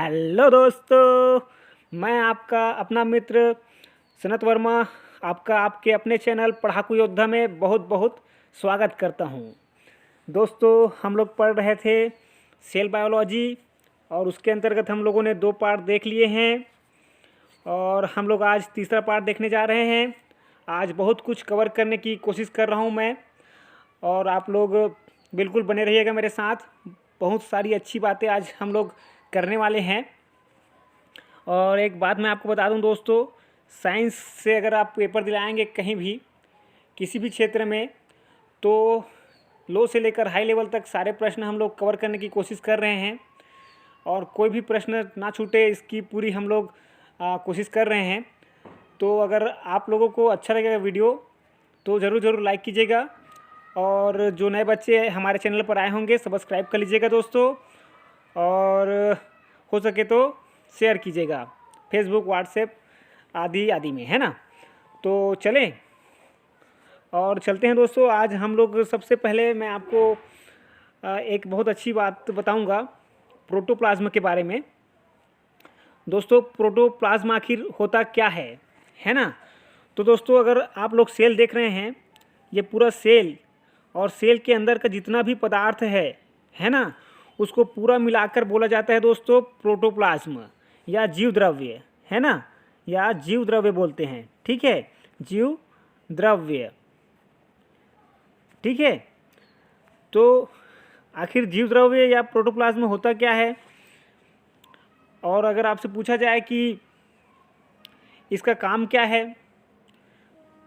Hello दोस्तों, मैं आपका अपना मित्र सनत वर्मा आपका आपके अपने चैनल पढ़ाकू योद्धा में बहुत बहुत स्वागत करता हूं। दोस्तों, हम लोग पढ़ रहे थे सेल बायोलॉजी और उसके अंतर्गत हम लोगों ने 2 पार्ट देख लिए हैं और हम लोग आज तीसरा पार्ट देखने जा रहे हैं। आज बहुत कुछ कवर करने की कोशिश कर रहा हूं मैं और आप लोग बिल्कुल बने रहिएगा मेरे साथ। बहुत सारी अच्छी बातें आज हम लोग करने वाले हैं। और एक बात मैं आपको बता दूं दोस्तों, साइंस से अगर आप पेपर दिलाएंगे कहीं भी किसी भी क्षेत्र में, तो लो से लेकर हाई लेवल तक सारे प्रश्न हम लोग कवर करने की कोशिश कर रहे हैं और कोई भी प्रश्न ना छूटे इसकी पूरी हम लोग कोशिश कर रहे हैं। तो अगर आप लोगों को अच्छा लगेगा वीडियो तो ज़रूर लाइक कीजिएगा और जो नए बच्चे हमारे चैनल पर आए होंगे सब्सक्राइब कर लीजिएगा दोस्तों, और हो सके तो शेयर कीजिएगा फेसबुक, व्हाट्सएप आदि में, है ना। तो चलें और चलते हैं दोस्तों। आज हम लोग सबसे पहले मैं आपको एक बहुत अच्छी बात बताऊंगा प्रोटोप्लाज्म के बारे में। दोस्तों, प्रोटोप्लाज्म आखिर होता क्या है ना। तो दोस्तों, अगर आप लोग सेल देख रहे हैं, ये पूरा सेल और सेल के अंदर का जितना भी पदार्थ है ना, उसको पूरा मिलाकर बोला जाता है दोस्तों प्रोटोप्लाज्म या जीव द्रव्य, है ना, या जीव द्रव्य बोलते हैं। ठीक है, जीव द्रव्य। ठीक है, तो आखिर जीव द्रव्य या प्रोटोप्लाज्म होता क्या है, और अगर आपसे पूछा जाए कि इसका काम क्या है,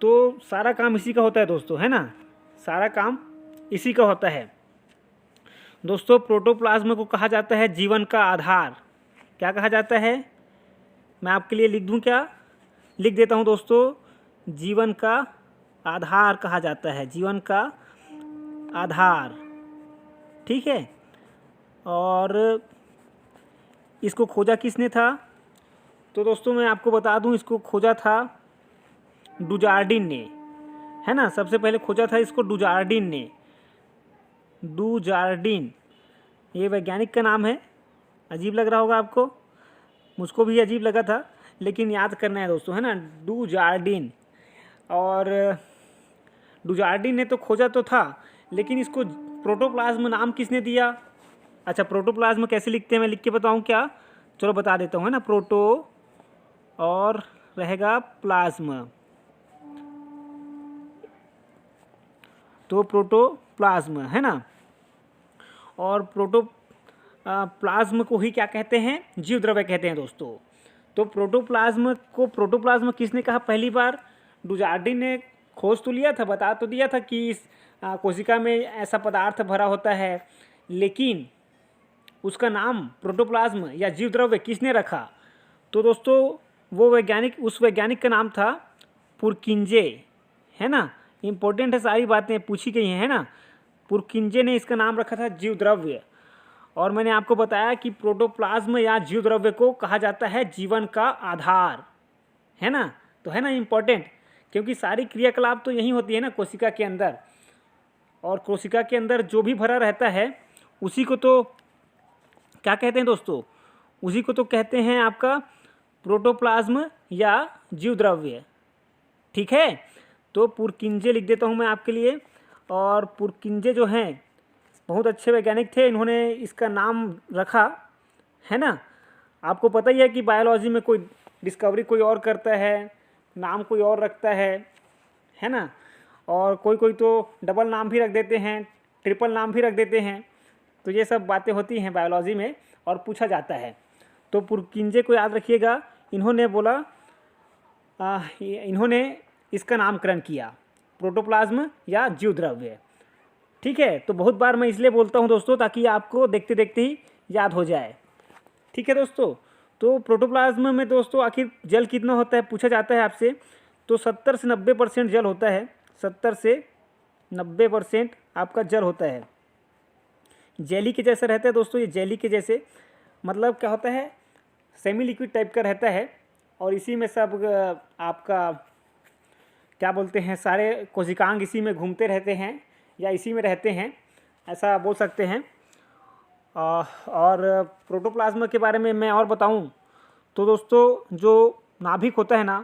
तो सारा काम इसी का होता है दोस्तों, है ना। सारा काम इसी का होता है दोस्तों। प्रोटोप्लाज्म को कहा जाता है जीवन का आधार। क्या कहा जाता है, मैं आपके लिए लिख दूं, क्या लिख देता हूं दोस्तों, जीवन का आधार कहा जाता है, जीवन का आधार। ठीक है, और इसको खोजा किसने था, तो दोस्तों मैं आपको बता दूं, इसको खोजा था डुजार्डिन ने, है ना। सबसे पहले खोजा था इसको डुजार्डिन ने। डुजार्डिन ये वैज्ञानिक का नाम है। अजीब लग रहा होगा आपको, मुझको भी अजीब लगा था, लेकिन याद करना है दोस्तों, है ना। डुजार्डिन, और डुजार्डिन ने तो खोजा तो था, लेकिन इसको प्रोटोप्लाज्म नाम किसने दिया। अच्छा, प्रोटोप्लाज्म कैसे लिखते हैं मैं लिख के बताऊं क्या, चलो बता देता हूँ, है ना। प्रोटो और रहेगा प्लाज्म, तो प्रोटोप्लाज्म, है ना। और प्लाज्म को ही क्या कहते हैं, जीव द्रव्य कहते हैं दोस्तों। तो प्रोटोप्लाज्म किसने कहा पहली बार, डुजार्डिन ने खोज तो लिया था, बता तो दिया था कि इस कोशिका में ऐसा पदार्थ भरा होता है, लेकिन उसका नाम प्रोटोप्लाज्म या जीव द्रव्य किसने रखा, तो दोस्तों उस वैज्ञानिक का नाम था पुरकिंजे, है ना। इम्पोर्टेंट है, सारी बातें पूछी गई हैं, है ना। पुरकिंजे ने इसका नाम रखा था जीव द्रव्य। और मैंने आपको बताया कि प्रोटोप्लाज्म या जीव द्रव्य को कहा जाता है जीवन का आधार, है ना। तो है ना इम्पोर्टेंट, क्योंकि सारी क्रियाकलाप तो यही होती है ना कोशिका के अंदर, और कोशिका के अंदर जो भी भरा रहता है उसी को तो क्या कहते हैं दोस्तों, उसी को तो कहते हैं आपका प्रोटोप्लाज्म या जीव द्रव्य। ठीक है, तो पुरकिंजे लिख देता हूँ मैं आपके लिए। और पुरकिंजे जो हैं बहुत अच्छे वैज्ञानिक थे, इन्होंने इसका नाम रखा, है ना। आपको पता ही है कि बायोलॉजी में कोई डिस्कवरी कोई और करता है, नाम कोई और रखता है ना। और कोई तो डबल नाम भी रख देते हैं, ट्रिपल नाम भी रख देते हैं। तो ये सब बातें होती हैं बायोलॉजी में और पूछा जाता है। तो पुरकिंजे को याद रखिएगा, इन्होंने बोला इन्होंने इसका नामकरण किया प्रोटोप्लाज्म या जीव द्रव्य। ठीक है, तो बहुत बार मैं इसलिए बोलता हूँ दोस्तों ताकि आपको देखते देखते ही याद हो जाए। ठीक है दोस्तों, तो प्रोटोप्लाज्म में दोस्तों आखिर जल कितना होता है पूछा जाता है आपसे, तो 70 से 90% जल होता है। 70 से 90% आपका जल होता है। जेली के जैसा रहता है दोस्तों, ये जेली के जैसे, मतलब क्या होता है, सेमी लिक्विड टाइप का रहता है। और इसी में सब आपका क्या बोलते हैं, सारे कोशिकांग इसी में घूमते रहते हैं या इसी में रहते हैं, ऐसा बोल सकते हैं। और प्रोटोप्लाज्मा के बारे में मैं और बताऊं तो दोस्तों, जो नाभिक होता है ना,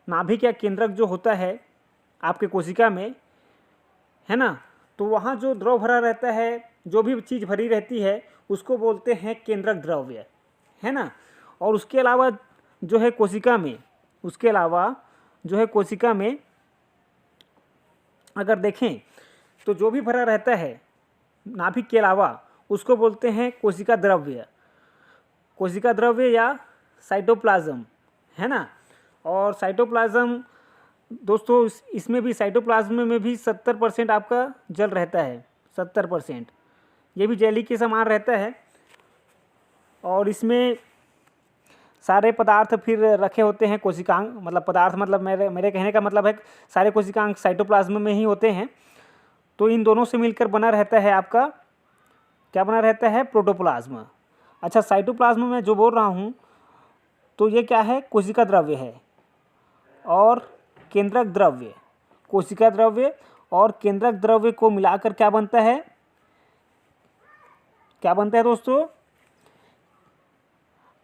नाभिक या केंद्रक जो होता है आपके कोशिका में, है ना, तो वहाँ जो द्रव भरा रहता है, जो भी चीज़ भरी रहती है उसको बोलते हैं केंद्रक द्रव्य, है ना। और उसके अलावा जो है कोशिका में, उसके अलावा जो है कोशिका में अगर देखें तो जो भी भरा रहता है नाभिक के अलावा उसको बोलते हैं कोशिका द्रव्य, कोशिका द्रव्य या साइटोप्लाज्म, है ना। और साइटोप्लाज्म दोस्तों, इसमें भी साइटोप्लाज्म में भी 70% आपका जल रहता है, 70%। ये भी जेली के समान रहता है और इसमें सारे पदार्थ फिर रखे होते हैं कोशिकांग, मतलब पदार्थ मतलब मेरे कहने का मतलब है सारे कोशिकांग साइटोप्लाज्म में ही होते हैं। तो इन दोनों से मिलकर बना रहता है आपका, क्या बना रहता है, प्रोटोप्लाज्म। अच्छा, साइटोप्लाज्म में जो बोल रहा हूँ तो ये क्या है, कोशिका द्रव्य है और केंद्रक द्रव्य, कोशिका द्रव्य और केंद्रक द्रव्य को मिलाकर क्या बनता है, क्या बनता है दोस्तों,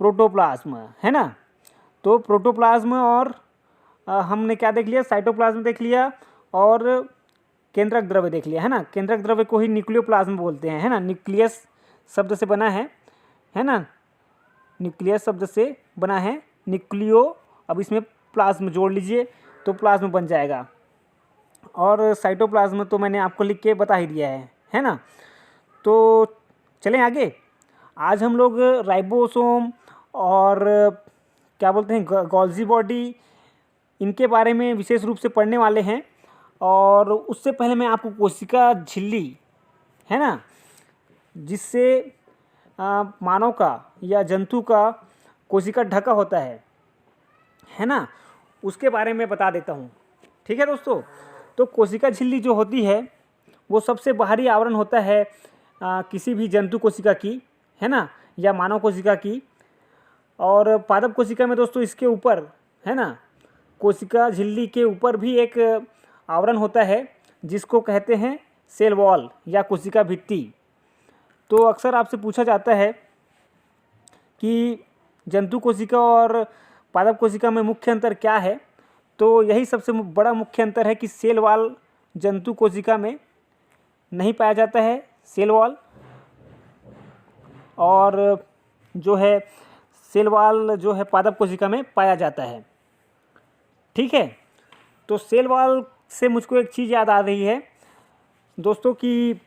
प्रोटोप्लाज्म, है ना। तो प्रोटोप्लाज्म और हमने क्या देख लिया, साइटोप्लाज्म देख लिया और केंद्रक द्रव्य देख लिया, है ना। केंद्रक द्रव्य को ही न्यूक्लियोप्लाज्म बोलते हैं, है ना। न्यूक्लियस शब्द से बना है ना, न्यूक्लियस शब्द से बना है, न्यूक्लियो, अब इसमें प्लाज्म जोड़ लीजिए तो प्लाज्म बन जाएगा। और साइटोप्लाज्म तो मैंने आपको लिख के बता ही दिया है ना। तो चलें आगे। आज हम लोग राइबोसोम और क्या बोलते हैं गोल्जी बॉडी, इनके बारे में विशेष रूप से पढ़ने वाले हैं। और उससे पहले मैं आपको कोशिका झिल्ली, है ना, जिससे मानव का या जंतु का कोशिका ढका होता है ना, उसके बारे में बता देता हूँ। ठीक है दोस्तों। तो कोशिका झिल्ली जो होती है वो सबसे बाहरी आवरण होता है किसी भी जंतु कोशिका की, है ना, या मानव कोशिका की। और पादप कोशिका में दोस्तों इसके ऊपर, है ना, कोशिका झिल्ली के ऊपर भी एक आवरण होता है जिसको कहते हैं सेल वॉल या कोशिका भित्ति। तो अक्सर आपसे पूछा जाता है कि जंतु कोशिका और पादप कोशिका में मुख्य अंतर क्या है। तो यही सबसे बड़ा मुख्य अंतर है कि सेल वॉल जंतु कोशिका में नहीं पाया जाता है, सेल वॉल, और जो है सेल वॉल जो है पादप कोशिका में पाया जाता है। ठीक है। तो सेल वॉल से मुझको एक चीज़ याद आ रही है दोस्तों कि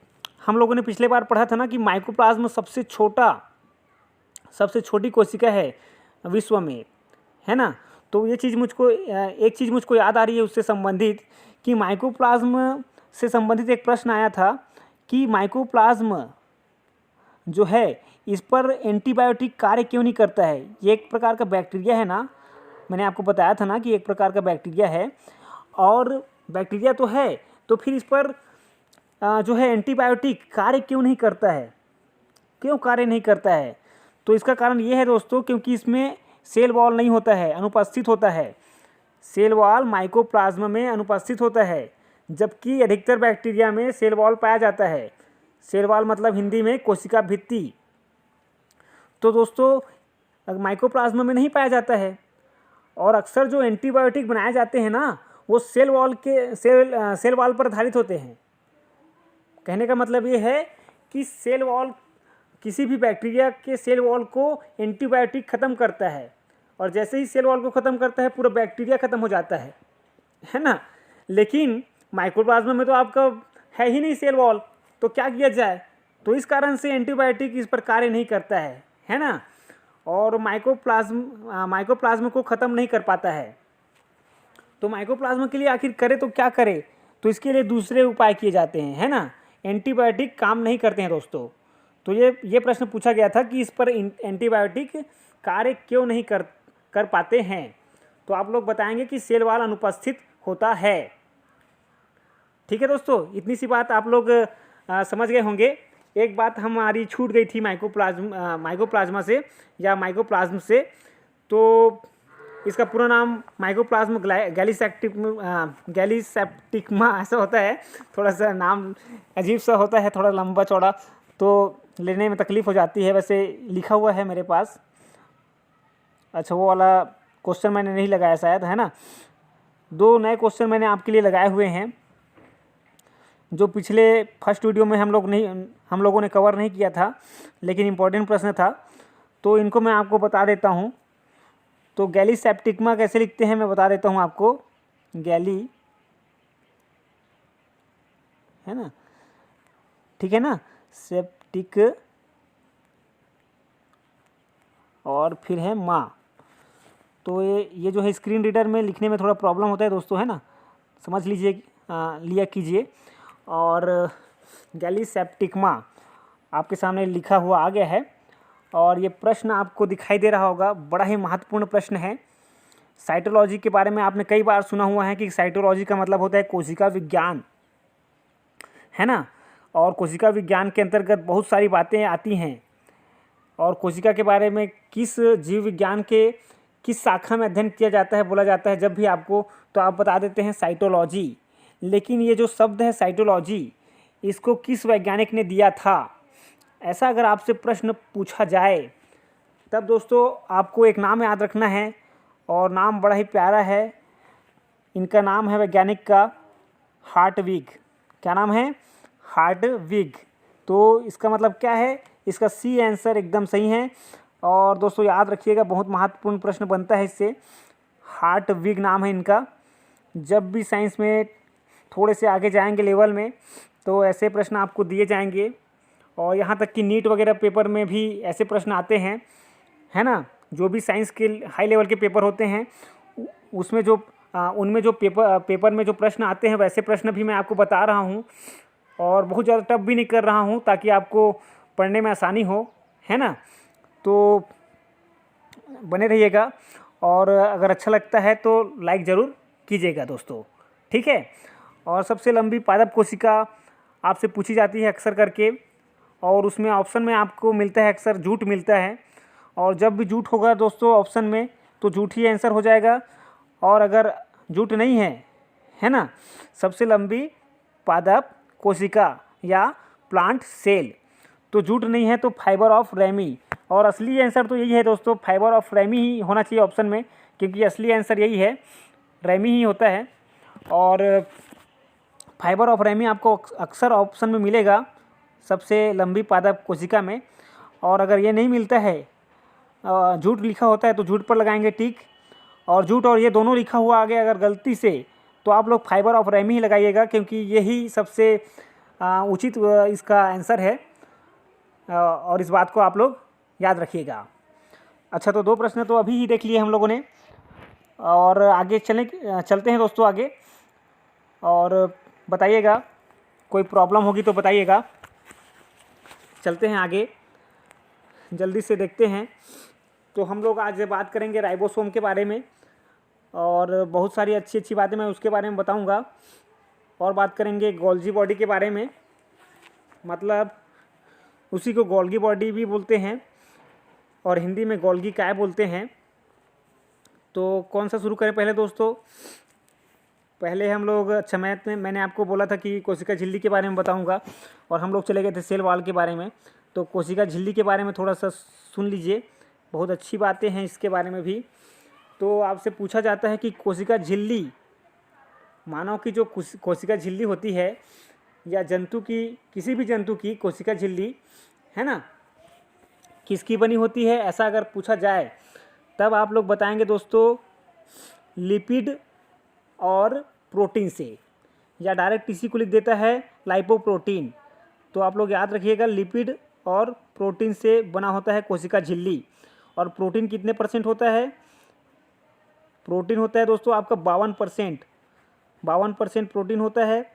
हम लोगों ने पिछले बार पढ़ा था ना कि माइकोप्लाज्म सबसे छोटी कोशिका है विश्व में, है ना। तो ये चीज़ मुझको एक चीज़ मुझको याद आ रही है उससे संबंधित कि माइकोप्लाज्म से संबंधित एक प्रश्न आया था कि माइकोप्लाज्म जो है इस पर एंटीबायोटिक कार्य क्यों नहीं करता है। ये एक प्रकार का बैक्टीरिया है ना, मैंने आपको बताया था ना कि एक प्रकार का बैक्टीरिया है, और बैक्टीरिया तो है, तो फिर इस पर जो है एंटीबायोटिक कार्य क्यों नहीं करता है, क्यों कार्य नहीं करता है। तो इसका कारण ये है दोस्तों, क्योंकि इसमें सेल वॉल नहीं होता है, अनुपस्थित होता है। सेल वॉल माइकोप्लाज्म में अनुपस्थित होता है, जबकि अधिकतर बैक्टीरिया में सेल वॉल पाया जाता है। सेल वॉल मतलब हिंदी में कोशिका भित्ति। तो दोस्तों माइकोप्लाज्म में नहीं पाया जाता है। और अक्सर जो एंटीबायोटिक बनाए जाते हैं ना वो सेल वॉल पर आधारित होते हैं। कहने का मतलब ये है कि सेल वॉल, किसी भी बैक्टीरिया के सेल वॉल को एंटीबायोटिक ख़त्म करता है, और जैसे ही सेल वॉल को ख़त्म करता है पूरा बैक्टीरिया ख़त्म हो जाता है ना। लेकिन माइकोप्लाज्म में तो आपका है ही नहीं सेल वॉल, तो क्या किया जाए। तो इस कारण से एंटीबायोटिक इस पर कार्य नहीं करता है ना, और माइकोप्लाज्म को ख़त्म नहीं कर पाता है। तो माइकोप्लाज्म के लिए आखिर करे तो क्या करे, तो इसके लिए दूसरे उपाय किए जाते हैं, है ना। एंटीबायोटिक काम नहीं करते हैं दोस्तों। तो ये प्रश्न पूछा गया था कि इस पर एंटीबायोटिक कार्य क्यों नहीं कर पाते हैं। तो आप लोग बताएंगे कि सेल वॉल अनुपस्थित होता है। ठीक है दोस्तों, इतनी सी बात आप लोग समझ गए होंगे। एक बात हमारी छूट गई थी माइकोप्लाज्मा से या माइकोप्लाज्म से, तो इसका पूरा नाम माइकोप्लाज्म गैलीसेप्टिकमा ऐसा होता है। थोड़ा सा नाम अजीब सा होता है, थोड़ा लंबा चौड़ा, तो लेने में तकलीफ़ हो जाती है। वैसे लिखा हुआ है मेरे पास। अच्छा, वो वाला क्वेश्चन मैंने नहीं लगाया शायद, है ना। 2 नए क्वेश्चन मैंने आपके लिए लगाए हुए हैं, जो पिछले फर्स्ट वीडियो में हम लोगों ने कवर नहीं किया था, लेकिन इम्पोर्टेंट प्रश्न था, तो इनको मैं आपको बता देता हूँ। तो गैली सेप्टिग्मा कैसे लिखते हैं मैं बता देता हूँ आपको। गैली, है ना, ठीक है ना, सेप्टिक और फिर है माँ। तो ये जो है स्क्रीन रीडर में लिखने में थोड़ा प्रॉब्लम होता है दोस्तों, है ना, समझ लीजिए, लिया कीजिए। और गैली सेप्टिग्मा आपके सामने लिखा हुआ आ गया है, और ये प्रश्न आपको दिखाई दे रहा होगा। बड़ा ही महत्वपूर्ण प्रश्न है। साइटोलॉजी के बारे में आपने कई बार सुना हुआ है कि साइटोलॉजी का मतलब होता है कोशिका विज्ञान, है ना। और कोशिका विज्ञान के अंतर्गत बहुत सारी बातें आती हैं, और कोशिका के बारे में किस जीव विज्ञान के किस शाखा में अध्ययन किया जाता है, बोला जाता है जब भी आपको, तो आप बता देते हैं साइटोलॉजी। लेकिन ये जो शब्द है साइटोलॉजी, इसको किस वैज्ञानिक ने दिया था, ऐसा अगर आपसे प्रश्न पूछा जाए, तब दोस्तों आपको एक नाम याद रखना है, और नाम बड़ा ही प्यारा है। इनका नाम है वैज्ञानिक का हार्टविग। क्या नाम है? हार्टविग। तो इसका मतलब क्या है? इसका सी आंसर एकदम सही है। और दोस्तों याद रखिएगा, बहुत महत्वपूर्ण प्रश्न बनता है इससे। हार्टविग नाम है इनका। जब भी साइंस में थोड़े से आगे जाएंगे लेवल में, तो ऐसे प्रश्न आपको दिए जाएंगे, और यहाँ तक कि नीट वगैरह पेपर में भी ऐसे प्रश्न आते हैं, है ना। जो भी साइंस के हाई लेवल के पेपर होते हैं, उसमें जो उनमें जो पेपर में जो प्रश्न आते हैं, वैसे प्रश्न भी मैं आपको बता रहा हूँ, और बहुत ज़्यादा टफ भी नहीं कर रहा हूँ, ताकि आपको पढ़ने में आसानी हो, है ना। तो बने रहिएगा, और अगर अच्छा लगता है तो लाइक ज़रूर कीजिएगा दोस्तों, ठीक है। और सबसे लंबी पादप कोशिका आपसे पूछी जाती है अक्सर करके, और उसमें ऑप्शन में आपको मिलता है अक्सर झूठ मिलता है। और जब भी झूठ होगा दोस्तों ऑप्शन में, तो झूठ ही आंसर हो जाएगा। और अगर झूठ नहीं है, है ना, सबसे लंबी पादप कोशिका या प्लांट सेल, तो झूठ नहीं है तो फाइबर ऑफ रेमी। और असली आंसर तो यही है दोस्तों, फाइबर ऑफ रेमी ही होना चाहिए ऑप्शन में, क्योंकि असली आंसर यही है, रेमी ही होता है। और फाइबर ऑफ रेमी आपको अक्सर ऑप्शन में मिलेगा सबसे लंबी पादप कोशिका में। और अगर ये नहीं मिलता है, झूठ लिखा होता है, तो झूठ पर लगाएंगे टिक। और झूठ और ये दोनों लिखा हुआ आ गया अगर गलती से, तो आप लोग फाइबर ऑफ रेमी ही लगाइएगा, क्योंकि यही सबसे उचित इसका आंसर है। और इस बात को आप लोग याद रखिएगा। अच्छा, तो 2 प्रश्न तो अभी ही देख लिए हम लोगों ने, और आगे चलते हैं दोस्तों आगे। और बताइएगा, कोई प्रॉब्लम होगी तो बताइएगा। चलते हैं आगे, जल्दी से देखते हैं। तो हम लोग आज बात करेंगे राइबोसोम के बारे में, और बहुत सारी अच्छी अच्छी बातें मैं उसके बारे में बताऊंगा। और बात करेंगे गोल्गी बॉडी के बारे में, मतलब उसी को गोल्गी बॉडी भी बोलते हैं, और हिंदी में गोल्गी काय बोलते हैं। तो कौन सा शुरू करें पहले दोस्तों? पहले हम लोग, अच्छा मैंने आपको बोला था कि कोशिका झिल्ली के बारे में बताऊंगा, और हम लोग चले गए थे सेल वॉल के बारे में। तो कोशिका झिल्ली के बारे में थोड़ा सा सुन लीजिए, बहुत अच्छी बातें हैं इसके बारे में भी। तो आपसे पूछा जाता है कि कोशिका झिल्ली, मानव की जो कोशिका झिल्ली होती है, या जंतु की, किसी भी जंतु की कोशिका झिल्ली, है ना, किसकी बनी होती है, ऐसा अगर पूछा जाए, तब आप लोग बताएंगे दोस्तों लिपिड और प्रोटीन से, या डायरेक्ट इसी को लिख देता है लाइपोप्रोटीन। तो आप लोग याद रखिएगा, लिपिड और प्रोटीन से बना होता है कोशिका झिल्ली। और प्रोटीन कितने % होता है? प्रोटीन होता है दोस्तों आपका 52%। 52% प्रोटीन होता है,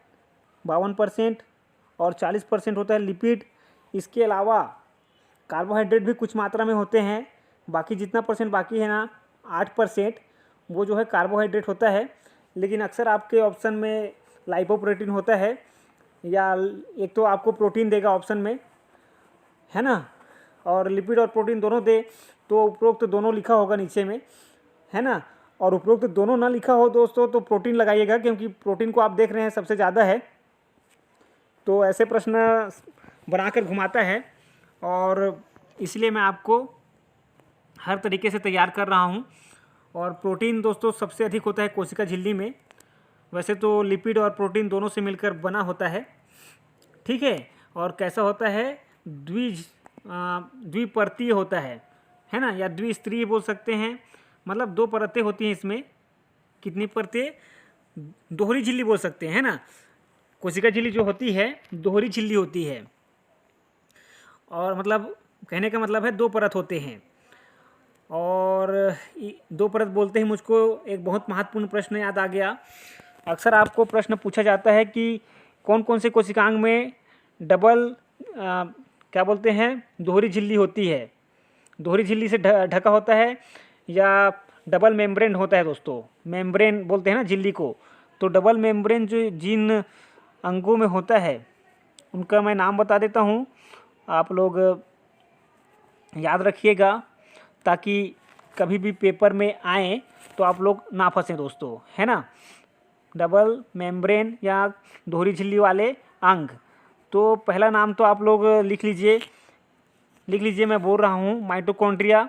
52%, और 40% होता है लिपिड। इसके अलावा कार्बोहाइड्रेट भी कुछ मात्रा में होते हैं। बाकी जितना % बाकी है ना, 8%, वो जो है कार्बोहाइड्रेट होता है। लेकिन अक्सर आपके ऑप्शन में लाइपोप्रोटीन होता है, या एक तो आपको प्रोटीन देगा ऑप्शन में, है ना, और लिपिड और प्रोटीन दोनों दे, तो उपरोक्त दोनों लिखा होगा नीचे में, है ना। और उपरोक्त दोनों ना लिखा हो दोस्तों, तो प्रोटीन लगाइएगा, क्योंकि प्रोटीन को आप देख रहे हैं सबसे ज़्यादा है। तो ऐसे प्रश्न बनाकर घुमाता है, और इसलिए मैं आपको हर तरीके से तैयार कर रहा हूँ। और प्रोटीन दोस्तों सबसे अधिक होता है कोशिका झिल्ली में। वैसे तो लिपिड और प्रोटीन दोनों से मिलकर बना होता है, ठीक है। और कैसा होता है, द्विपर्तीय होता है ना, या द्विस्तरीय बोल सकते हैं। मतलब 2 परतें होती हैं इसमें। कितनी परतें? दोहरी झिल्ली बोल सकते हैं, है ना। कोशिका झिल्ली जो होती है दोहरी झिल्ली होती है, और मतलब कहने का मतलब है 2 परत होते हैं। और 2 परत बोलते ही मुझको एक बहुत महत्वपूर्ण प्रश्न याद आ गया। अक्सर आपको प्रश्न पूछा जाता है कि कौन कौन से कोशिकांग में डबल क्या बोलते हैं, दोहरी झिल्ली होती है, दोहरी झिल्ली से ढका होता है, या डबल मेम्ब्रेन होता है। दोस्तों मेम्ब्रेन बोलते हैं ना झिल्ली को, तो डबल मेम्ब्रेन जो जिन अंगों में होता है उनका मैं नाम बता देता हूँ, आप लोग याद रखिएगा, ताकि कभी भी पेपर में आए तो आप लोग ना फंसें दोस्तों, है ना। डबल मेम्ब्रेन या दोहरी झिल्ली वाले अंग, तो पहला नाम तो आप लोग लिख लीजिए, मैं बोल रहा हूँ माइटोकॉन्ड्रिया।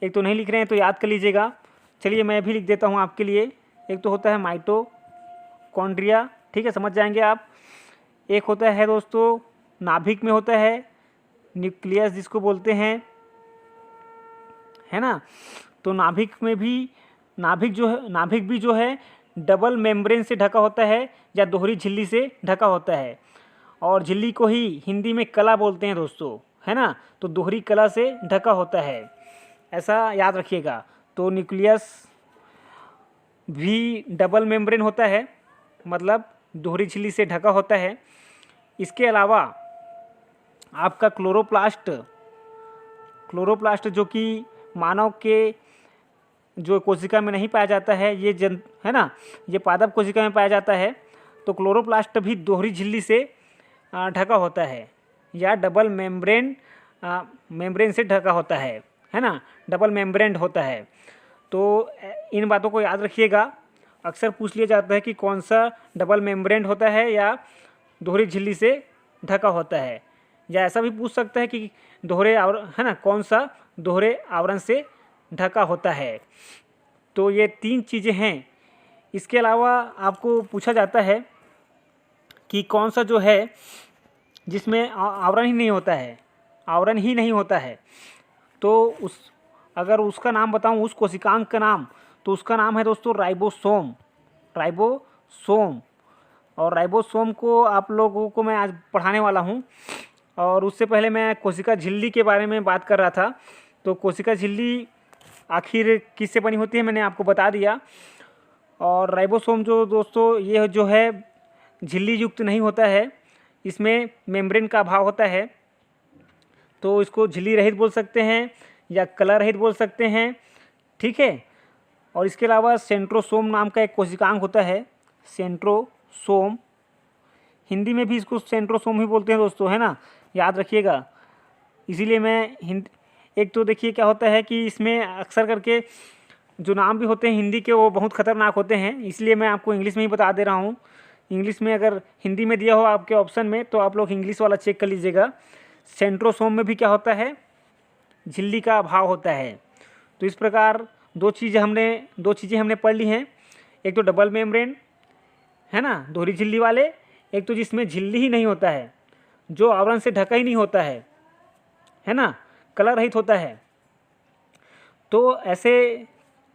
एक तो नहीं लिख रहे हैं तो याद कर लीजिएगा। चलिए मैं भी लिख देता हूँ आपके लिए। एक तो होता है माइटोकॉन्ड्रिया, ठीक है, समझ जाएंगे आप। एक होता है दोस्तों नाभिक में होता है, न्यूक्लियस जिसको बोलते हैं, है ना। तो नाभिक भी जो है डबल मेम्ब्रेन से ढका होता है या दोहरी झिल्ली से ढका होता है। और झिल्ली को ही हिंदी में कला बोलते हैं दोस्तों, है ना। तो दोहरी कला से ढका होता है, ऐसा याद रखिएगा। तो न्यूक्लियस भी डबल मेम्ब्रेन होता है, मतलब दोहरी झिल्ली से ढका होता है। इसके अलावा आपका क्लोरोप्लास्ट जो कि मानव के जो कोशिका में नहीं पाया जाता है, है ना, ये पादप कोशिका में पाया जाता है। तो क्लोरोप्लास्ट भी दोहरी झिल्ली से ढका होता है, या डबल मेम्ब्रेन से ढका होता है ना, डबल मेम्ब्रेन होता है। तो इन बातों को याद रखिएगा। अक्सर पूछ लिया जाता है कि कौन सा डबल मेम्ब्रेन होता है या दोहरी झिल्ली से ढका होता है, या ऐसा भी पूछ सकता है कि है ना, कौन सा दोहरे आवरण से ढका होता है। तो ये 3 चीज़ें हैं। इसके अलावा आपको पूछा जाता है कि कौन सा जो है जिसमें आवरण ही नहीं होता है, तो अगर उसका नाम बताऊं, उस कोशिकांग का नाम, तो उसका नाम है दोस्तों राइबोसोम। और राइबोसोम को आप लोगों को मैं आज पढ़ाने वाला हूं। और उससे पहले मैं कोशिका झिल्ली के बारे में बात कर रहा था। तो कोशिका झिल्ली आखिर किससे बनी होती है मैंने आपको बता दिया। और राइबोसोम जो दोस्तों ये जो है झिल्ली युक्त नहीं होता है, इसमें मेम्ब्रेन का अभाव होता है, तो इसको झिल्ली रहित बोल सकते हैं या कला रहित बोल सकते हैं, ठीक है। और इसके अलावा सेंट्रोसोम नाम का एक कोशिकांग होता है, सेंट्रोसोम, हिंदी में भी इसको सेंट्रोसोम ही बोलते हैं दोस्तों, है ना, याद रखिएगा। इसीलिए मैं एक तो देखिए क्या होता है कि इसमें अक्सर करके जो नाम भी होते हैं हिंदी के वो बहुत ख़तरनाक होते हैं, इसलिए मैं आपको इंग्लिश में ही बता दे रहा हूँ। इंग्लिश में अगर हिंदी में दिया हो आपके ऑप्शन में तो आप लोग इंग्लिश वाला चेक कर लीजिएगा। सेंट्रोसोम में भी क्या होता है, झिल्ली का अभाव होता है। तो इस प्रकार 2 चीज़ें हमने पढ़ ली हैं। एक तो डबल मेम्ब्रेन, है ना, दोहरी झिल्ली वाले। एक तो जिसमें झिल्ली ही नहीं होता है, जो आवरण से ढका ही नहीं होता है ना, कलर रहित होता है। तो ऐसे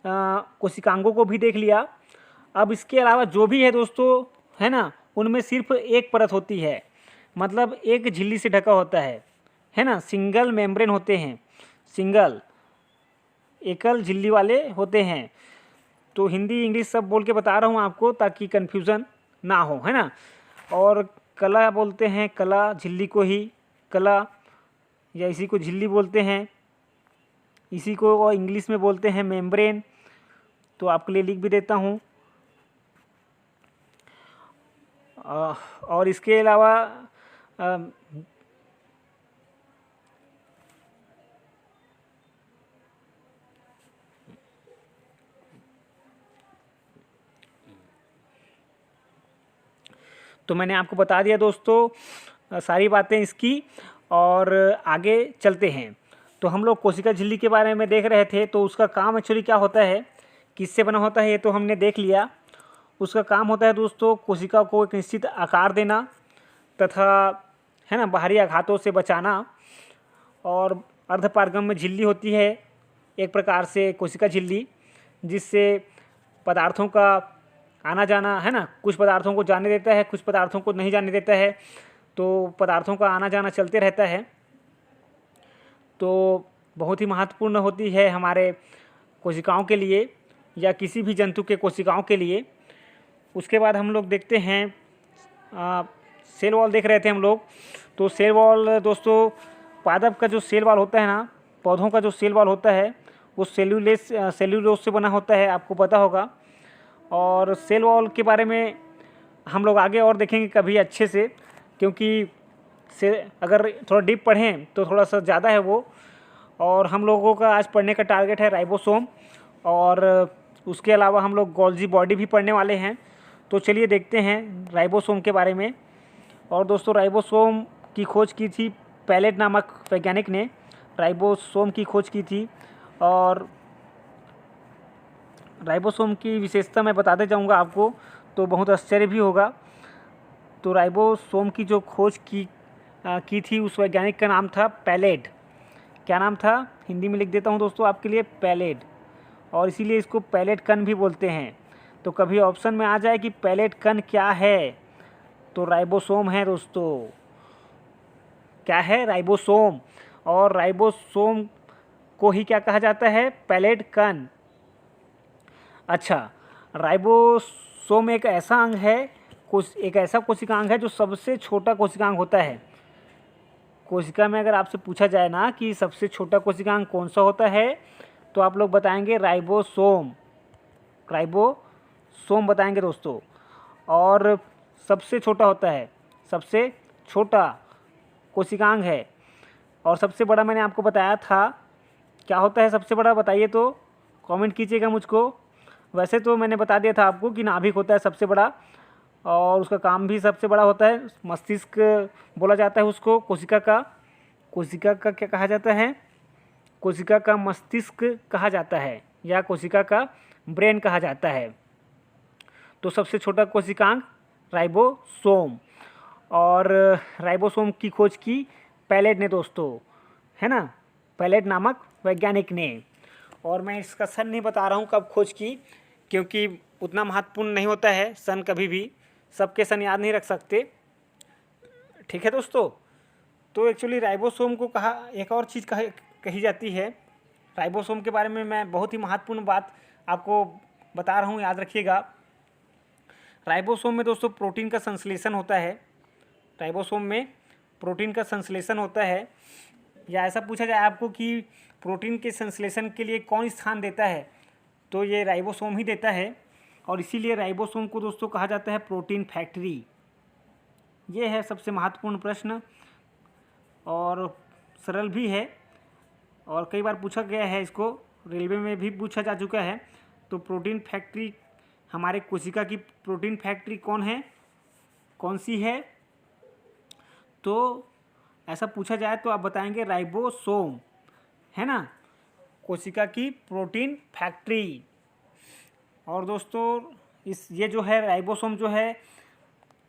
कोशिकांगों को भी देख लिया। अब इसके अलावा जो भी है दोस्तों, है ना, उनमें सिर्फ एक परत होती है, मतलब एक झिल्ली से ढका होता है ना, सिंगल मेम्ब्रेन होते हैं, एकल झिल्ली वाले होते हैं। तो हिंदी इंग्लिश सब बोल के बता रहा हूँ आपको ताकि कन्फ्यूज़न ना हो, है ना। और कला बोलते हैं, कला झिल्ली को ही कला या इसी को झिल्ली बोलते हैं, इसी को इंग्लिश में बोलते हैं मेम्ब्रेन। तो आपके लिए लिख भी देता हूँ। और इसके अलावा तो मैंने आपको बता दिया दोस्तों सारी बातें इसकी और आगे चलते हैं। तो हम लोग कोशिका झिल्ली के बारे में देख रहे थे, तो उसका काम एक्चुअली क्या होता है, किससे बना होता है, ये तो हमने देख लिया। उसका काम होता है दोस्तों कोशिका को एक निश्चित आकार देना तथा है ना बाहरी आघातों से बचाना। और अर्धपारगम्य झिल्ली होती है एक प्रकार से कोशिका झिल्ली, जिससे पदार्थों का आना जाना है ना, कुछ पदार्थों को जाने देता है, कुछ पदार्थों को नहीं जाने देता है, तो पदार्थों का आना जाना चलते रहता है। तो बहुत ही महत्वपूर्ण होती है हमारे कोशिकाओं के लिए या किसी भी जंतु के कोशिकाओं के लिए। उसके बाद हम लोग देखते हैं सेल वॉल देख रहे थे हम लोग। तो सेल वॉल दोस्तों, पादप का जो सेल वॉल होता है ना, पौधों का जो सेल वॉल होता है वो सेल्यूलोज से बना होता है, आपको पता होगा। और सेल वॉल के बारे में हम लोग आगे और देखेंगे कभी अच्छे से, क्योंकि से अगर थोड़ा डीप पढ़ें तो थोड़ा सा ज़्यादा है वो। और हम लोगों का आज पढ़ने का टारगेट है राइबोसोम, और उसके अलावा हम लोग गोल्जी बॉडी भी पढ़ने वाले हैं। तो चलिए देखते हैं राइबोसोम के बारे में। और दोस्तों, राइबोसोम की खोज की थी पैलेट नामक वैज्ञानिक ने, राइबोसोम की खोज की थी। और राइबोसोम की विशेषता मैं बताते जाऊंगा आपको, तो बहुत आश्चर्य भी होगा। तो राइबोसोम की जो खोज की थी उस वैज्ञानिक का नाम था पैलेट। क्या नाम था, हिंदी में लिख देता हूँ दोस्तों आपके लिए, पैलेट। और इसीलिए इसको पैलेट कण भी बोलते हैं। तो कभी ऑप्शन में आ जाए कि पैलेट कण क्या है, तो राइबोसोम है दोस्तों। क्या है, राइबोसोम। और राइबोसोम को ही क्या कहा जाता है, पैलेट कण। अच्छा, राइबोसोम एक ऐसा अंग है, एक ऐसा कोशिकांग है जो सबसे छोटा कोशिकांग होता है। कोशिका में अगर आपसे पूछा जाए ना कि सबसे छोटा कोशिकांग कौन सा होता है, तो आप लोग बताएंगे राइबोसोम। राइबोसोम बताएंगे दोस्तों। और सबसे छोटा होता है, सबसे छोटा कोशिकांग है। और सबसे बड़ा मैंने आपको बताया था, क्या होता है सबसे बड़ा, बताइए तो, कमेंट कीजिएगा मुझको। वैसे तो मैंने बता दिया था आपको कि नाभिक होता है सबसे बड़ा, और उसका काम भी सबसे बड़ा होता है। मस्तिष्क बोला जाता है उसको, कोशिका का क्या कहा जाता है, कोशिका का मस्तिष्क कहा जाता है, या कोशिका का ब्रेन कहा जाता है। तो सबसे छोटा कोशिकांग राइबोसोम। और राइबोसोम की खोज की पैलेट ने दोस्तों, है ना, पैलेट नामक वैज्ञानिक ने। और मैं इसका सन नहीं बता रहा हूँ कब खोज की, क्योंकि उतना महत्वपूर्ण नहीं होता है सन कभी भी, सबके सन याद नहीं रख सकते। ठीक है दोस्तों। तो एक्चुअली राइबोसोम को कहा, एक और चीज़ कही जाती है राइबोसोम के बारे में। मैं बहुत ही महत्वपूर्ण बात आपको बता रहा हूँ, याद रखिएगा। राइबोसोम में दोस्तों प्रोटीन का संश्लेषण होता है। राइबोसोम में प्रोटीन का संश्लेषण होता है। या ऐसा पूछा जाए आपको कि प्रोटीन के संश्लेषण के लिए कौन स्थान देता है, तो ये राइबोसोम ही देता है। और इसीलिए राइबोसोम को दोस्तों कहा जाता है प्रोटीन फैक्ट्री। ये है सबसे महत्वपूर्ण प्रश्न, और सरल भी है, और कई बार पूछा गया है इसको, रेलवे में भी पूछा जा चुका है। तो प्रोटीन फैक्ट्री, हमारे कोशिका की प्रोटीन फैक्ट्री कौन सी है, तो ऐसा पूछा जाए तो आप बताएंगे राइबोसोम, है ना, कोशिका की प्रोटीन फैक्ट्री। और दोस्तों ये जो है राइबोसोम जो है,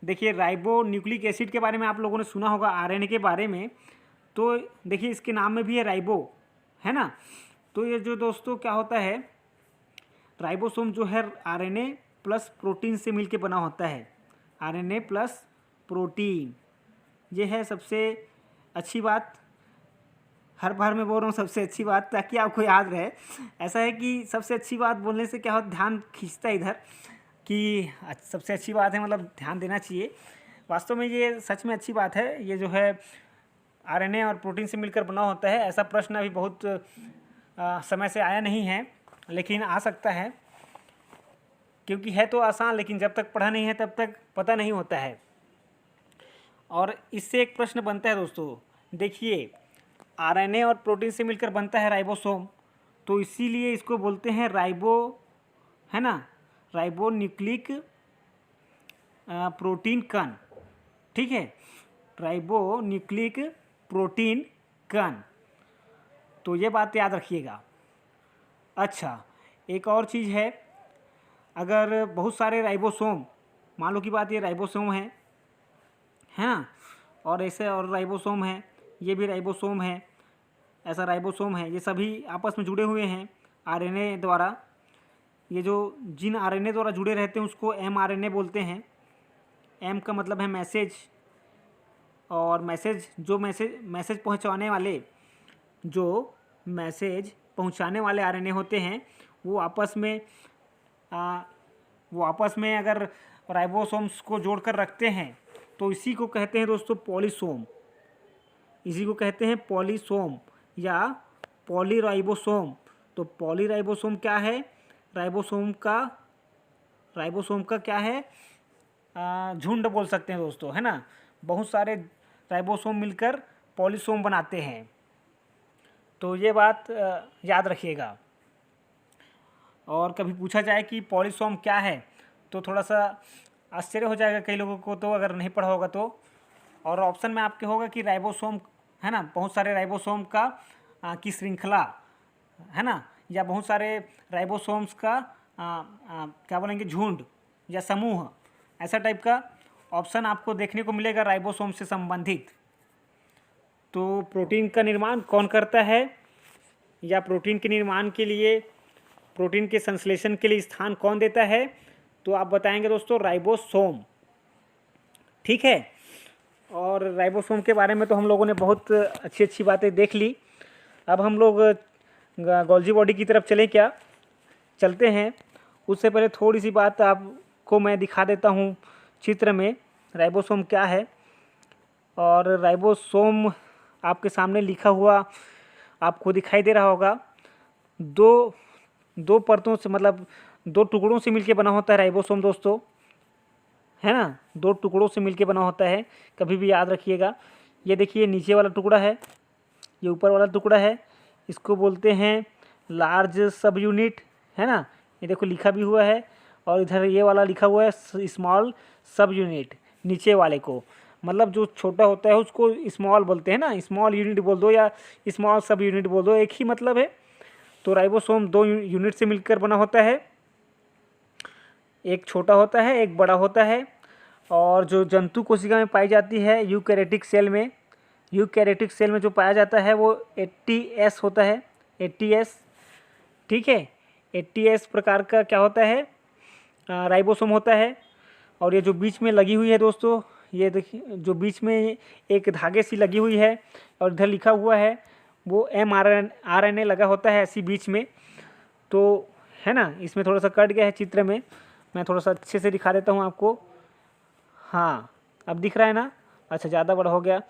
देखिए राइबो न्यूक्लिक एसिड के बारे में आप लोगों ने सुना होगा, आरएनए के बारे में। तो देखिए इसके नाम में भी है राइबो, है ना। तो ये जो दोस्तों क्या होता है, राइबोसोम जो है आरएनए प्लस प्रोटीन से मिलके बना होता है। आरएनए प्लस प्रोटीन, ये है सबसे अच्छी बात। हर बार मैं बोल रहा हूँ सबसे अच्छी बात, ताकि आपको याद रहे। ऐसा है कि सबसे अच्छी बात बोलने से क्या होता, ध्यान खींचता है इधर कि सबसे अच्छी बात है, मतलब ध्यान देना चाहिए। वास्तव में ये सच में अच्छी बात है। ये जो है आरएनए और प्रोटीन से मिलकर बना होता है, ऐसा प्रश्न अभी बहुत समय से आया नहीं है, लेकिन आ सकता है, क्योंकि है तो आसान, लेकिन जब तक पढ़ा नहीं है तब तक पता नहीं होता है। और इससे एक प्रश्न बनता है दोस्तों, देखिए आरएनए और प्रोटीन से मिलकर बनता है राइबोसोम, तो इसीलिए इसको बोलते हैं राइबो, है ना, राइबो न्यूक्लिक प्रोटीन कण। ठीक है। राइबो न्यूक्लिक प्रोटीन कण। तो ये बात याद रखिएगा। अच्छा, एक और चीज़ है, अगर बहुत सारे राइबोसोम, मान लो की बात ये राइबोसोम है ना, और ऐसे और राइबोसोम है, ये भी राइबोसोम है, ऐसा राइबोसोम है, ये सभी आपस में जुड़े हुए हैं आरएनए द्वारा। ये जो जिन आरएनए द्वारा जुड़े रहते हैं उसको एमआरएनए बोलते हैं। एम का मतलब है मैसेज, और मैसेज पहुंचाने वाले आरएनए होते हैं, वो आपस में अगर राइबोसोम्स को जोड़कर रखते हैं तो इसी को कहते हैं दोस्तों पॉलीसोम। इसी को कहते हैं पॉलीसोम या पॉलीराइबोसोम। तो पॉलीराइबोसोम क्या है? राइबोसोम का क्या है? झुंड बोल सकते हैं दोस्तों, है ना। बहुत सारे राइबोसोम मिलकर पॉलीसोम बनाते हैं। तो ये बात याद रखिएगा। और कभी पूछा जाए कि पॉलीसोम क्या है तो थोड़ा सा आश्चर्य हो जाएगा कई लोगों को, तो अगर नहीं पढ़ा होगा तो। और ऑप्शन में आपके होगा कि राइबोसोम, है ना, बहुत सारे राइबोसोम की श्रृंखला, है ना, या बहुत सारे राइबोसोम्स का क्या बोलेंगे, झुंड या समूह, ऐसा टाइप का ऑप्शन आपको देखने को मिलेगा राइबोसोम से संबंधित। तो प्रोटीन का निर्माण कौन करता है, या प्रोटीन के निर्माण के लिए, प्रोटीन के संश्लेषण के लिए स्थान कौन देता है? तो आप बताएंगे दोस्तों राइबोसोम। ठीक है। और राइबोसोम के बारे में तो हम लोगों ने बहुत अच्छी अच्छी बातें देख ली। अब हम लोग गोल्जी बॉडी की तरफ चलते हैं। उससे पहले थोड़ी सी बात आपको मैं दिखा देता हूँ चित्र में, राइबोसोम क्या है। और राइबोसोम आपके सामने लिखा हुआ आपको दिखाई दे रहा होगा। दो परतों से, मतलब दो टुकड़ों से मिलके बना होता है राइबोसोम दोस्तों, है ना। दो टुकड़ों से मिलके बना होता है, कभी भी याद रखिएगा। ये देखिए नीचे वाला टुकड़ा है, ये ऊपर वाला टुकड़ा है, इसको बोलते हैं लार्ज सब यूनिट, है ना। ये देखो लिखा भी हुआ है, और इधर ये वाला लिखा हुआ है स्मॉल सब यूनिट, नीचे वाले को, मतलब जो छोटा होता है उसको स्मॉल बोलते हैं ना। स्मॉल यूनिट बोल दो या स्मॉल सब यूनिट बोल दो, एक ही मतलब है। तो राइबोसोम दो यूनिट से मिलकर बना होता है, एक छोटा होता है, एक बड़ा होता है। और जो जंतु कोशिका में पाई जाती है यूकैरियोटिक सेल में, जो पाया जाता है वो 80S होता है, 80S। ठीक है, 80S प्रकार का क्या होता है, राइबोसोम होता है। और ये जो बीच में लगी हुई है दोस्तों, ये देखिए जो बीच में एक धागे सी लगी हुई है और इधर लिखा हुआ है वो mRNA लगा होता है ऐसी बीच में। तो है ना, इसमें थोड़ा सा कट गया है चित्र में, मैं थोड़ा सा अच्छे से दिखा देता हूँ आपको। हाँ, अब दिख रहा है ना। अच्छा, ज़्यादा बड़ा हो गया।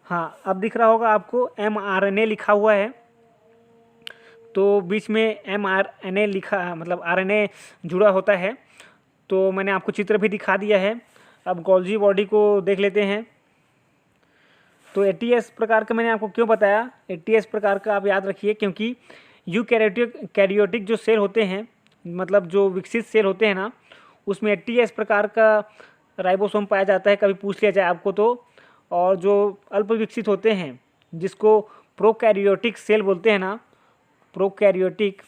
हाँ, अब दिख रहा होगा आपको, mRNA लिखा हुआ है। तो बीच में mRNA लिखा, मतलब RNA जुड़ा होता है। तो मैंने आपको चित्र भी दिखा दिया है। अब गोल्जी बॉडी को देख लेते हैं। तो 80S प्रकार का मैंने आपको क्यों बताया, 80S प्रकार का आप याद रखिए, क्योंकि यूकैरियोटिक जो सेल होते हैं, मतलब जो विकसित सेल होते हैं ना, उसमें 80S प्रकार का राइबोसोम पाया जाता है, कभी पूछ लिया जाए आपको तो। और जो अल्प विकसित होते हैं जिसको प्रोकैरियोटिक सेल बोलते हैं ना, प्रोकैरियोटिक,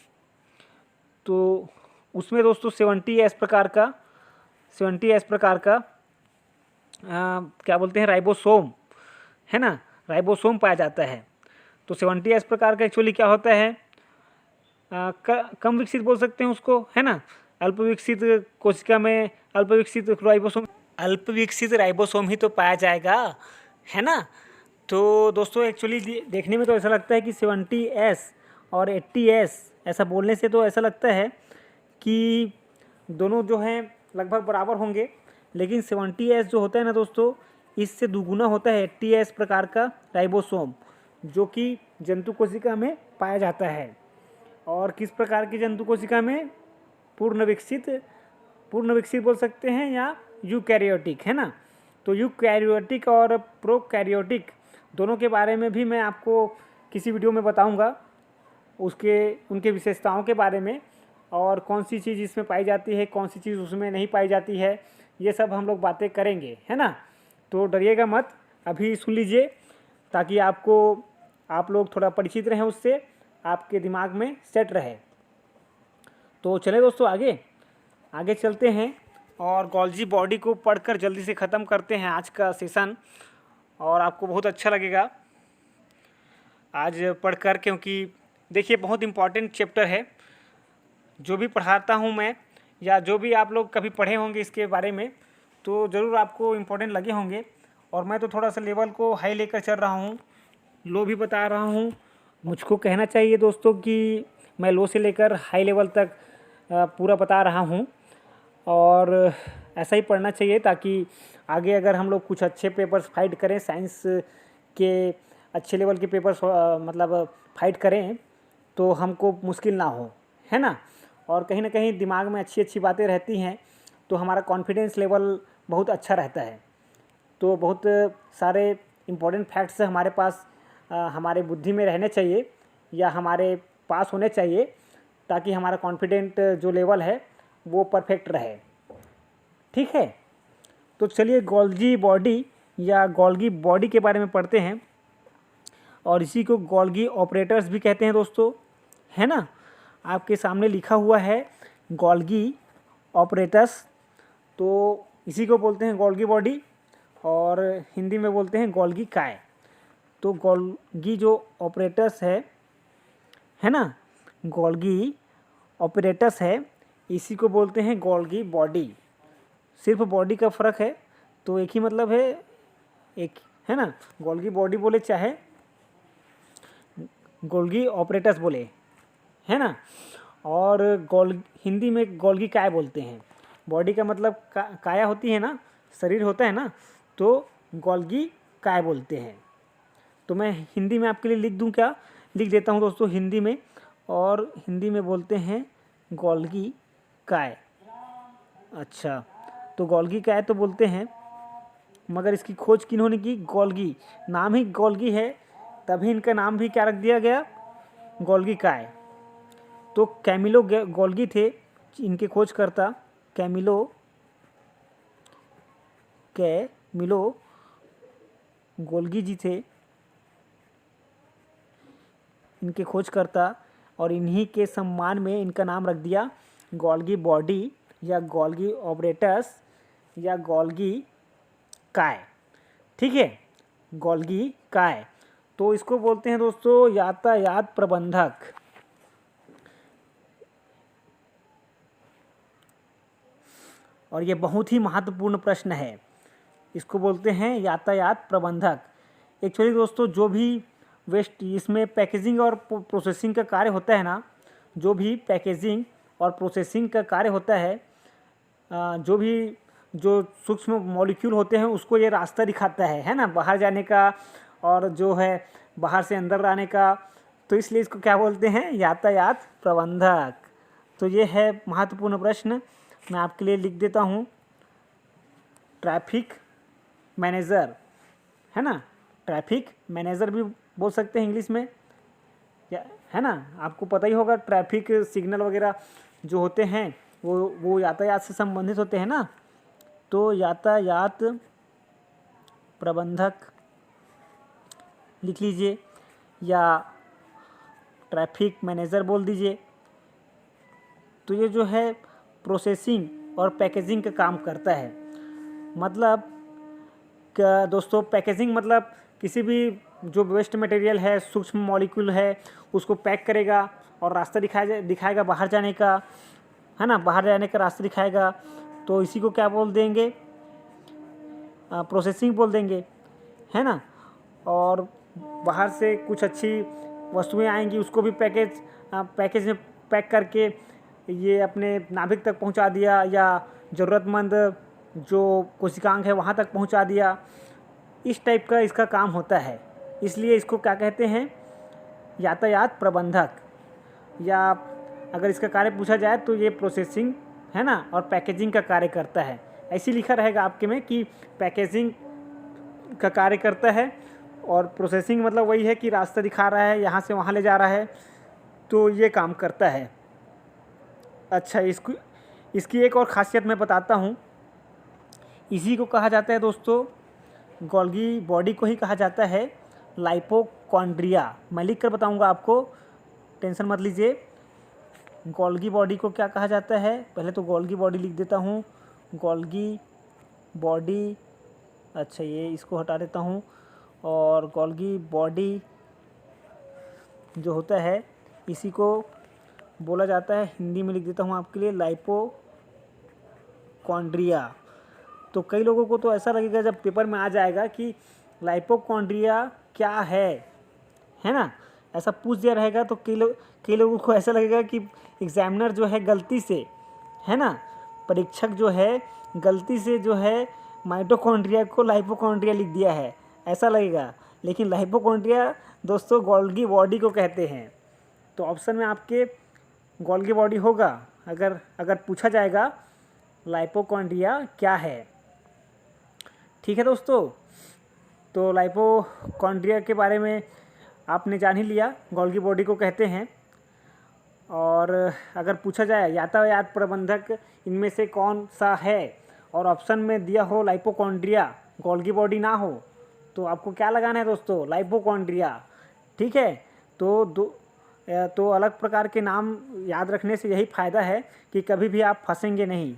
तो उसमें दोस्तों 70S प्रकार का क्या बोलते हैं, राइबोसोम, है ना, राइबोसोम पाया जाता है। तो 70S प्रकार का एक्चुअली क्या होता है, कम विकसित बोल सकते हैं उसको, है ना। अल्प विकसित कोशिका में अल्प विकसित राइबोसोम ही तो पाया जाएगा, है ना। तो दोस्तों एक्चुअली देखने में तो ऐसा लगता है कि 70S और 80S ऐसा बोलने से तो ऐसा लगता है कि दोनों जो हैं लगभग बराबर होंगे, लेकिन 70S जो होता है ना दोस्तों, इससे दुगुना होता है 80S प्रकार का राइबोसोम, जो कि जंतु कोशिका में पाया जाता है। और किस प्रकार की जंतु कोशिका में, पूर्ण विकसित बोल सकते हैं, या यूकैरियोटिक, है ना। तो यूकैरियोटिक और प्रोकैरियोटिक दोनों के बारे में भी मैं आपको किसी वीडियो में बताऊंगा, उनके विशेषताओं के बारे में, और कौन सी चीज़ इसमें पाई जाती है, कौन सी चीज़ उसमें नहीं पाई जाती है, ये सब हम लोग बातें करेंगे, है ना। तो डरिएगा मत, अभी सुन लीजिए ताकि आप लोग थोड़ा परिचित रहें उससे, आपके दिमाग में सेट रहे। तो चले दोस्तों आगे चलते हैं और गोल्गी बॉडी को पढ़कर जल्दी से ख़त्म करते हैं आज का सेशन, और आपको बहुत अच्छा लगेगा आज पढ़कर, क्योंकि देखिए बहुत इम्पॉर्टेंट चैप्टर है। जो भी पढ़ाता हूँ मैं, या जो भी आप लोग कभी पढ़े होंगे इसके बारे में, तो ज़रूर आपको इम्पोर्टेंट लगे होंगे। और मैं तो थोड़ा सा लेवल को हाई लेकर चल रहा हूँ, लो भी बता रहा हूँ। मुझको कहना चाहिए दोस्तों कि मैं लो से लेकर हाई लेवल तक पूरा बता रहा हूँ, और ऐसा ही पढ़ना चाहिए ताकि आगे अगर हम लोग कुछ अच्छे पेपर्स फाइट करें, साइंस के अच्छे लेवल के पेपर्स मतलब फाइट करें, तो हमको मुश्किल ना हो, है ना। और कहीं ना कहीं दिमाग में अच्छी अच्छी बातें रहती हैं तो हमारा कॉन्फिडेंस लेवल बहुत अच्छा रहता है। तो बहुत सारे इम्पोर्टेंट फैक्ट्स हमारे पास हमारे बुद्धि में रहने चाहिए या हमारे पास होने चाहिए, ताकि हमारा कॉन्फिडेंट जो लेवल है वो परफेक्ट रहे। ठीक है, तो चलिए गोल्गी बॉडी या गोल्गी बॉडी के बारे में पढ़ते हैं, और इसी को गोल्गी ऑपरेटर्स भी कहते हैं दोस्तों, है ना। आपके सामने लिखा हुआ है गोल्गी ऑपरेटर्स, तो इसी को बोलते हैं गोल्गी बॉडी, और हिंदी में बोलते हैं गोल्गी काय। तो गोल्गी जो ऑपरेटर्स है ना, गोल्गी ऑपरेटर्स है, इसी को बोलते हैं गोल्गी बॉडी। सिर्फ बॉडी का फ़र्क है, तो एक ही मतलब है, एक है ना। गोल्गी बॉडी बोले चाहे गोल्गी ऑपरेटर्स बोले, है ना। और हिंदी में गोल्गी काय बोलते हैं। बॉडी का मतलब काया होती है ना, शरीर होता है ना, तो गोल्गी काय बोलते हैं। तो मैं हिंदी में आपके लिए लिख देता हूँ दोस्तों हिंदी में, और हिंदी में बोलते हैं गोल्गी काय। अच्छा, तो गोल्गी काय तो बोलते हैं, मगर इसकी खोज किन्होंने की? गोल्गी, नाम ही गोल्गी है, तभी इनका नाम भी क्या रख दिया गया? गोल्गी काय। तो कैमिलो गोल्गी थे इनके खोजकर्ता, कैमिलो गोल्गी जी थे इनके खोजकर्ता, और इन्हीं के सम्मान में इनका नाम रख दिया गोल्गी बॉडी या गोल्गी ऑपरेटर्स या गोल्गी काय। ठीक है, गोल्गी काय। तो इसको बोलते हैं दोस्तों यातायात प्रबंधक। और ये बहुत ही महत्वपूर्ण प्रश्न है, इसको बोलते हैं यातायात प्रबंधक। एक्चुअली दोस्तों जो भी वेस्ट इसमें पैकेजिंग और प्रोसेसिंग का कार्य होता है ना, जो भी पैकेजिंग और प्रोसेसिंग का कार्य होता है, जो सूक्ष्म मॉलिक्यूल होते हैं उसको ये रास्ता दिखाता है ना, बाहर जाने का और जो है बाहर से अंदर आने का। तो इसलिए इसको क्या बोलते हैं? यातायात प्रबंधक। तो ये है महत्वपूर्ण प्रश्न, मैं आपके लिए लिख देता हूँ। ट्रैफिक मैनेजर, है ना, ट्रैफिक मैनेजर भी बोल सकते हैं इंग्लिश में, है ना। आपको पता ही होगा ट्रैफिक सिग्नल वगैरह जो होते हैं वो यातायात से संबंधित होते हैं ना। तो यातायात प्रबंधक लिख लीजिए या ट्रैफिक मैनेजर बोल दीजिए। तो ये जो है प्रोसेसिंग और पैकेजिंग का काम करता है। मतलब क्या दोस्तों, पैकेजिंग मतलब किसी भी जो वेस्ट मटेरियल है, सूक्ष्म मॉलिक्यूल है, उसको पैक करेगा और रास्ता दिखाएगा बाहर जाने का, है ना, बाहर जाने का रास्ता दिखाएगा। तो इसी को क्या बोल देंगे? प्रोसेसिंग बोल देंगे, है ना। और बाहर से कुछ अच्छी वस्तुएं आएंगी, उसको भी पैकेज में पैक करके ये अपने नाभिक तक पहुंचा दिया, या ज़रूरतमंद जो कोशिकांग है वहाँ तक पहुंचा दिया। इस टाइप का इसका काम होता है, इसलिए इसको क्या कहते हैं? यातायात प्रबंधक। या अगर इसका कार्य पूछा जाए तो ये प्रोसेसिंग, है ना, और पैकेजिंग का कार्य करता है। ऐसे लिखा रहेगा आपके में कि पैकेजिंग का कार्य करता है, और प्रोसेसिंग मतलब वही है कि रास्ता दिखा रहा है, यहाँ से वहाँ ले जा रहा है, तो ये काम करता है। अच्छा, इसकी एक और ख़ासियत मैं बताता हूँ। इसी को कहा जाता है दोस्तों गोल्गी बॉडी को ही कहा जाता है लाइपोकॉन्ड्रिया। मैं लिख कर बताऊँगा आपको, टेंशन मत लीजिए। गोल्गी बॉडी को क्या कहा जाता है, पहले तो गोल्गी बॉडी लिख देता हूँ। गोल्गी बॉडी, अच्छा ये इसको हटा देता हूँ। और गोल्गी बॉडी जो होता है इसी को बोला जाता है, हिंदी में लिख देता हूँ आपके लिए, लाइपोकॉन्ड्रिया। तो कई लोगों को तो ऐसा लगेगा जब पेपर में आ जाएगा कि लाइपोकॉन्ड्रिया क्या है ना, ऐसा पूछ दिया रहेगा तो कई लोगों को ऐसा लगेगा कि एग्जामिनर जो है गलती से, है ना, परीक्षक जो है गलती से जो है माइटोकॉन्ड्रिया को लाइपोकॉन्ड्रिया लिख दिया है, ऐसा लगेगा। लेकिन लाइपोकॉन्ड्रिया दोस्तों गोल्गी बॉडी को कहते हैं। तो ऑप्शन में आपके गोल्गी बॉडी होगा अगर पूछा जाएगा लाइपोकॉन्ड्रिया क्या है। ठीक है दोस्तों, तो लाइपोकॉन्ड्रिया के बारे में आपने जान ही लिया, गोल्गी बॉडी को कहते हैं। और अगर पूछा जाए यातायात प्रबंधक इनमें से कौन सा है और ऑप्शन में दिया हो लाइपोकॉन्ड्रिया, गोल्गी बॉडी ना हो, तो आपको क्या लगाना है दोस्तों, लाइपोकॉन्ड्रिया। ठीक है, तो अलग प्रकार के नाम याद रखने से यही फ़ायदा है कि कभी भी आप फंसेंगे नहीं।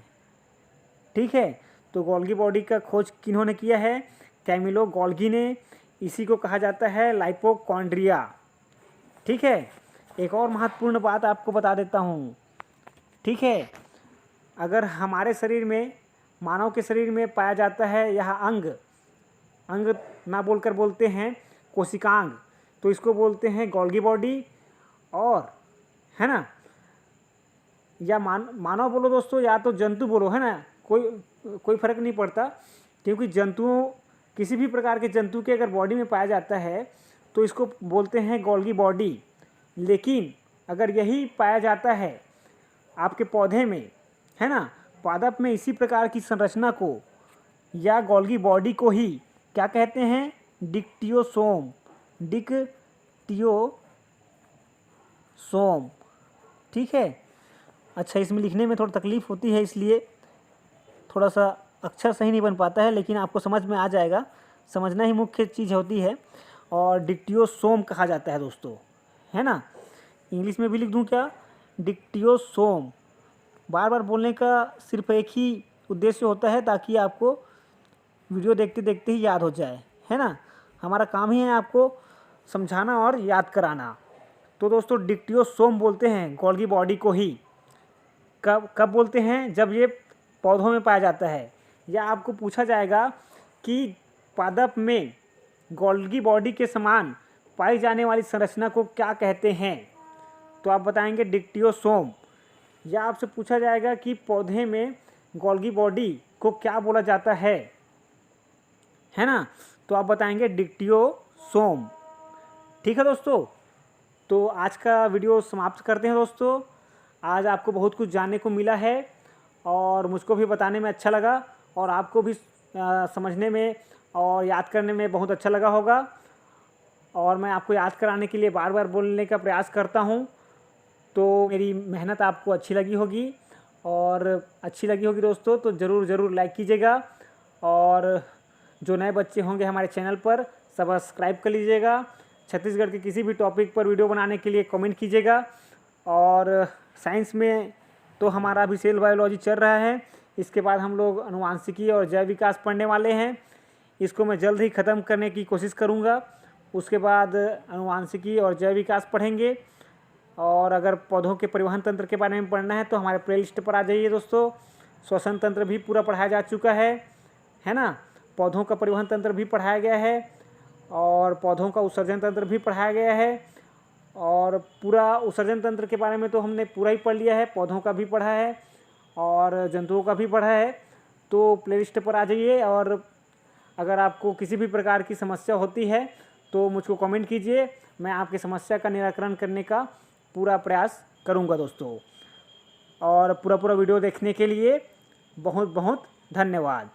ठीक है, तो गोल्गी बॉडी का खोज किन्होंने किया है, कैमिलो गोल्गी ने। इसी को कहा जाता है लाइपोकॉन्ड्रिया। ठीक है, एक और महत्वपूर्ण बात आपको बता देता हूँ। ठीक है, अगर हमारे शरीर में, मानव के शरीर में पाया जाता है यह अंग ना बोलकर बोलते हैं कोशिकांग, तो इसको बोलते हैं गोल्गी बॉडी। और है ना, या मानव बोलो दोस्तों या तो जंतु बोलो, है ना, कोई फ़र्क नहीं पड़ता, क्योंकि जंतुओं, किसी भी प्रकार के जंतु के अगर बॉडी में पाया जाता है तो इसको बोलते हैं गोल्गी बॉडी। लेकिन अगर यही पाया जाता है आपके पौधे में, है ना, पादप में इसी प्रकार की संरचना को या गोल्गी बॉडी को ही क्या कहते हैं, डिक्टियोसोम। ठीक है, अच्छा इसमें लिखने में थोड़ा तकलीफ़ होती है, इसलिए थोड़ा सा अक्षर सही नहीं बन पाता है, लेकिन आपको समझ में आ जाएगा, समझना ही मुख्य चीज़ होती है। और डिक्टियोसोम कहा जाता है दोस्तों, है ना। इंग्लिश में भी लिख दूं क्या, डिक्टियोसोम। बार बार बोलने का सिर्फ एक ही उद्देश्य होता है, ताकि आपको वीडियो देखते देखते ही याद हो जाए, है ना। हमारा काम ही है आपको समझाना और याद कराना। तो दोस्तों डिक्टियोसोम बोलते हैं गोल्गी बॉडी को ही। कब बोलते हैं, जब ये पौधों में पाया जाता है, या आपको पूछा जाएगा कि पादप में गोल्गी बॉडी के समान पाई जाने वाली संरचना को क्या कहते हैं, तो आप बताएंगे डिक्टियोसोम। या आपसे पूछा जाएगा कि पौधे में गोल्गी बॉडी को क्या बोला जाता है ना, तो आप बताएंगे डिक्टियोसोम। ठीक है दोस्तों, तो आज का वीडियो समाप्त करते हैं दोस्तों। आज आपको बहुत कुछ जानने को मिला है और मुझको भी बताने में अच्छा लगा, और आपको भी समझने में और याद करने में बहुत अच्छा लगा होगा। और मैं आपको याद कराने के लिए बार बार बोलने का प्रयास करता हूँ, तो मेरी मेहनत आपको अच्छी लगी होगी। और अच्छी लगी होगी दोस्तों तो ज़रूर लाइक कीजिएगा, और जो नए बच्चे होंगे हमारे चैनल पर सब्सक्राइब कर लीजिएगा। छत्तीसगढ़ के किसी भी टॉपिक पर वीडियो बनाने के लिए कमेंट कीजिएगा। और साइंस में तो हमारा अभी सेल बायोलॉजी चल रहा है, इसके बाद हम लोग अनुवांशिकी और जैव विकास पढ़ने वाले हैं। इसको मैं जल्द ही ख़त्म करने की कोशिश करूँगा। उसके बाद अनुवांशिकी और जैव विकास पढ़ेंगे। और अगर पौधों के परिवहन तंत्र के बारे में पढ़ना है तो हमारे प्लेलिस्ट पर आ जाइए दोस्तों। श्वसन तंत्र भी पूरा पढ़ाया जा चुका है ना। पौधों का परिवहन तंत्र भी पढ़ाया गया है, और पौधों का उत्सर्जन तंत्र भी पढ़ाया गया है। और पूरा उत्सर्जन तंत्र के बारे में तो हमने पूरा ही पढ़ लिया है, पौधों का भी पढ़ा है और जंतुओं का भी पढ़ा है। तो प्लेलिस्ट पर आ जाइए, और अगर आपको किसी भी प्रकार की समस्या होती है तो मुझको कमेंट कीजिए, मैं आपकी समस्या का निराकरण करने का पूरा प्रयास करूंगा दोस्तों। और पूरा वीडियो देखने के लिए बहुत बहुत धन्यवाद।